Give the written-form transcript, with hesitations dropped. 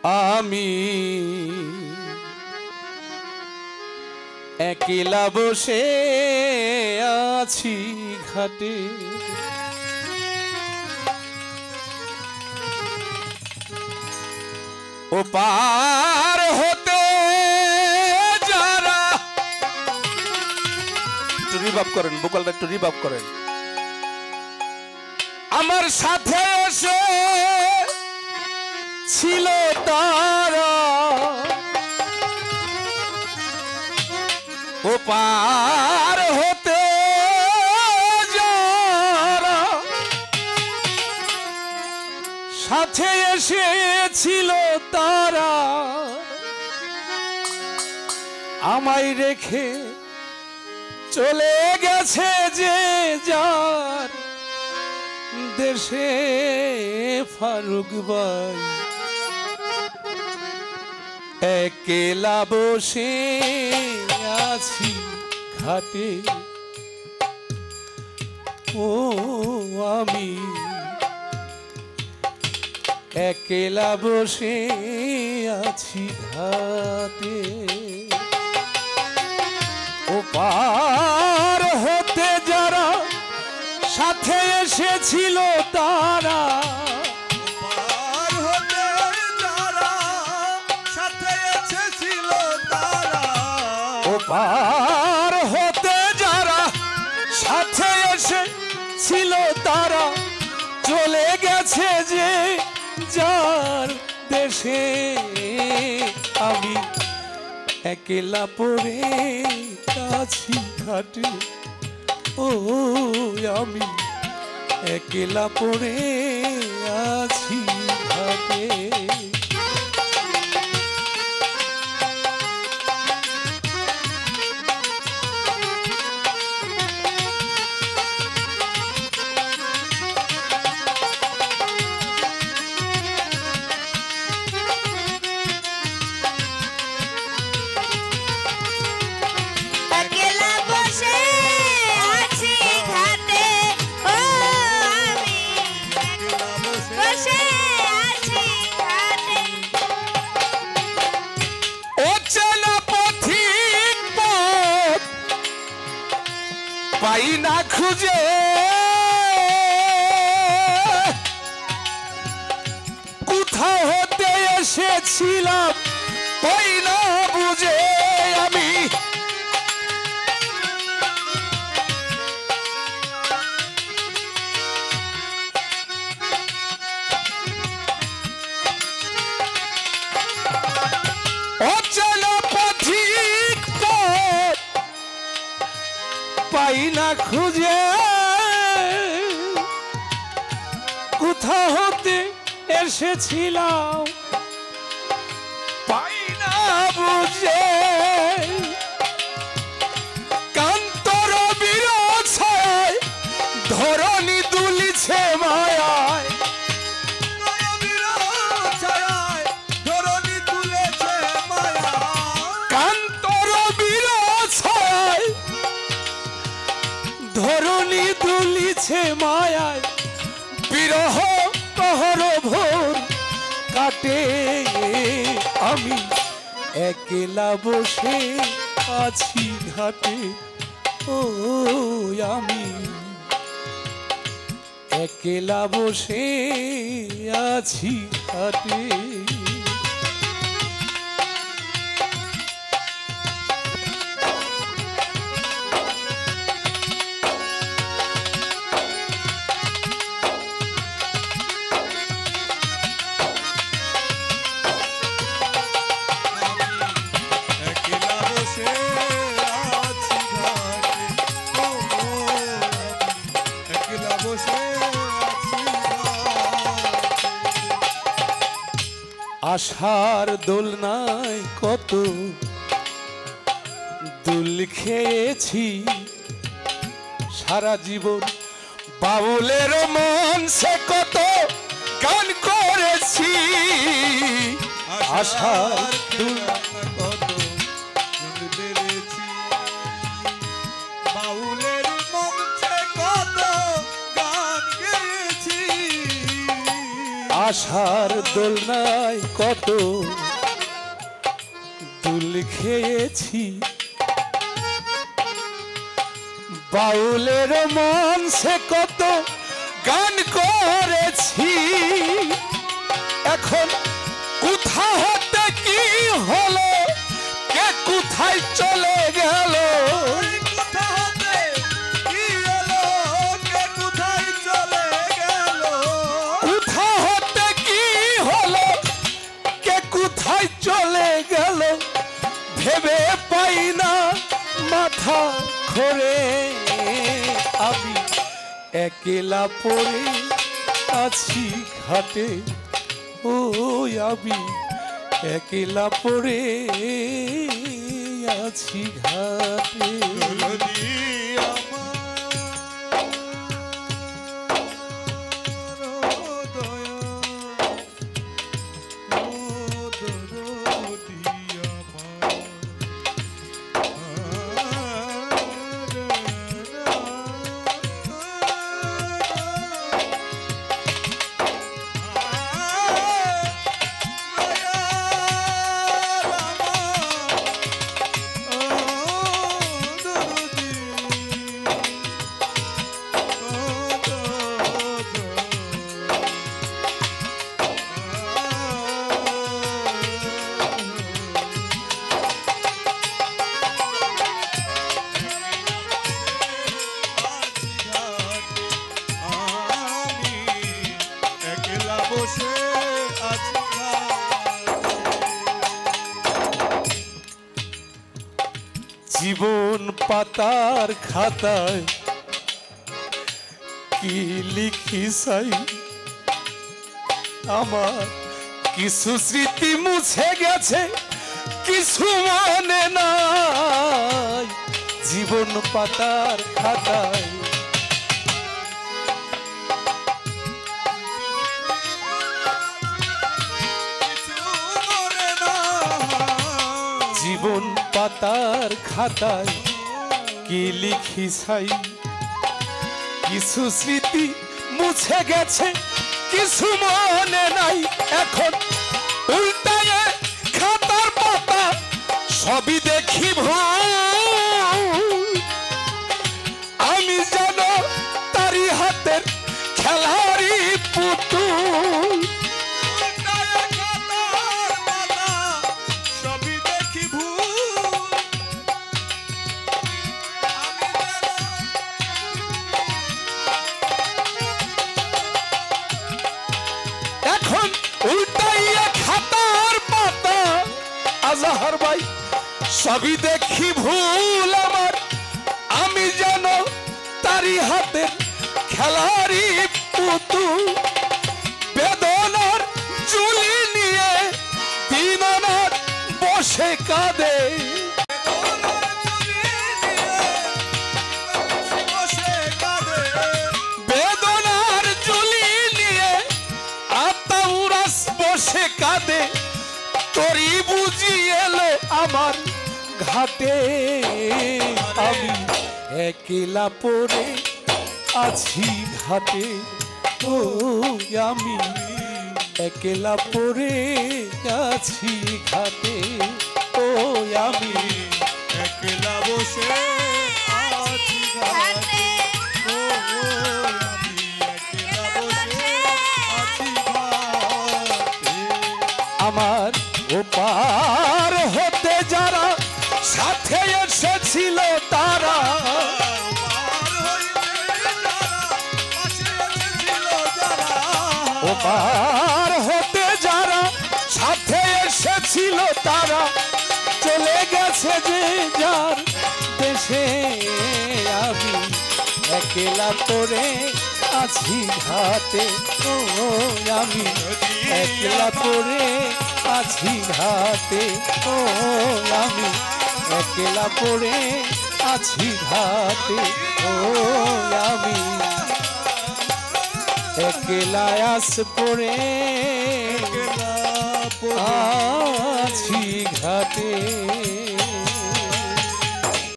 আমি একলা বসে আছি ঘাটে, ও পার হতে যারা, একটু রিভাব করেন, ভোকালটা একটু রিভাব করেন। আমার সাথে এসে ছিল তারা, ও পার হতে যারা সাথে এসেছিল তারা, আমায় রেখে চলে গেছে যে যার দেশে। ফারুক ভাই একলা বসে আছি ঘাটে, ও আমি একলা বসে আছি ঘাটে, ও পার হতে যারা সাথে এসেছিল তারা, পার হতে যারা সাথে এসেছিল তারা, ও পার হতে যারা সাথে এসেছিল তারা চলে গেছে যে যার দেশে। আমি একলা পড়ে আছি ঘাটে, ও আমি একলা পড়ে আছি ঘাটে। একলা বসে আছি ঘাটে, ও আমি একলা বসে আছি ঘাটে। অচেনা পথিক পথ পাই না খুঁজে, কোথা হতে এসেছিলাম পাই না বুঝে। আমি অচেনা পথিক পথ পাই না খুঁজে, কোথা হতে এসেছিলাম পাই না বুঝে। কান্তর বিরছায় ধরণী দুলিছে মায়ায়, ছায়ায় ধরণী তুলেছে মায়া, কান্তর বিরছায় ধরণী দুলিছে মায়ায়। বিরহ প্রহর ভোর কাটে, আমি একলা বসে আছি ঘাটে, ও আমি একলা বসে আছি ঘাটে। একলা বসে আছি ঘাটে, ও একলা বসে আছি ঘাটে। আশার দোলনায় কত দুল খেয়েছি, সারা জীবন বাউলের মন সে কত গান করেছি। আশার কত বেড়েছি, বাউলের মঞ্চে কত গান গেয়েছি। আশার দোলনায় কত দুল খেয়েছি, বাউলের মন সে কত গান করেছি। এখন কোথা হতে কি হলো, কে কোথায় চলে গেল, কোথা হতে কি এলো, কে কোথায় চলে গেল, কোথা হতে কি হলো, কে কোথায় চলে গেল, ভেবে পাই না মাথা ঘোরে। আমি একলা পড়ে আছি ঘাটে, ও আমি একলা পড়ে আছি ঘাটে। দরদি আমার দয়া, ও দরদি বসে আছি জীবন পাতার খাতায় কি লিখি চাই, আমার কিছু স্মৃতি মুছে গেছে, কিছু মনে নাই। জীবন পাতার খাতায় জীবন পাতার খাতায় কি লিখি চাই, কিছু স্মৃতি মুছে গেছে, কিছু মনে নাই। এখন উল্টায় খাতার পাতা সবই দেখি ভুল, আমি যেন তারি হাতের খেলারি পুতুল। এখন উল্টাইয়া খাতার পাতা আজহার ভাই সবই দেখি ভুল আমার, আমি যেন তারি হাতের খেলারি পুতুল। বেদনার ঝুলি নিয়ে দিননাথ বসে কাঁদে, বেদনার ঝুলি নিয়ে আত্মাউরাস বসে কাঁদে। তোরই বুঝি এলো আমার ঘাটে, আমি একলা পড়ে আছি ঘাটে, ও আমি একলা পড়ে আছি ঘাটে, ও আমি একলা বসে আছি ঘাটে, ও আমি একলা বসে আছি ঘাটে। আমার ওপার হতে যারা সাথে এসেছিল তারা, ওপার হতে যারা সাথে এসেছিল তারা চলে গেছে যে যার দেশে, আমি একলা পড়ে আছি ঘাটে, ও আমি একলা পড়ে আছি ঘাটে, ও আমি একলা পড়ে আছি ঘাটে, ও আমি একলা আস পড়ে আছি ঘাটে।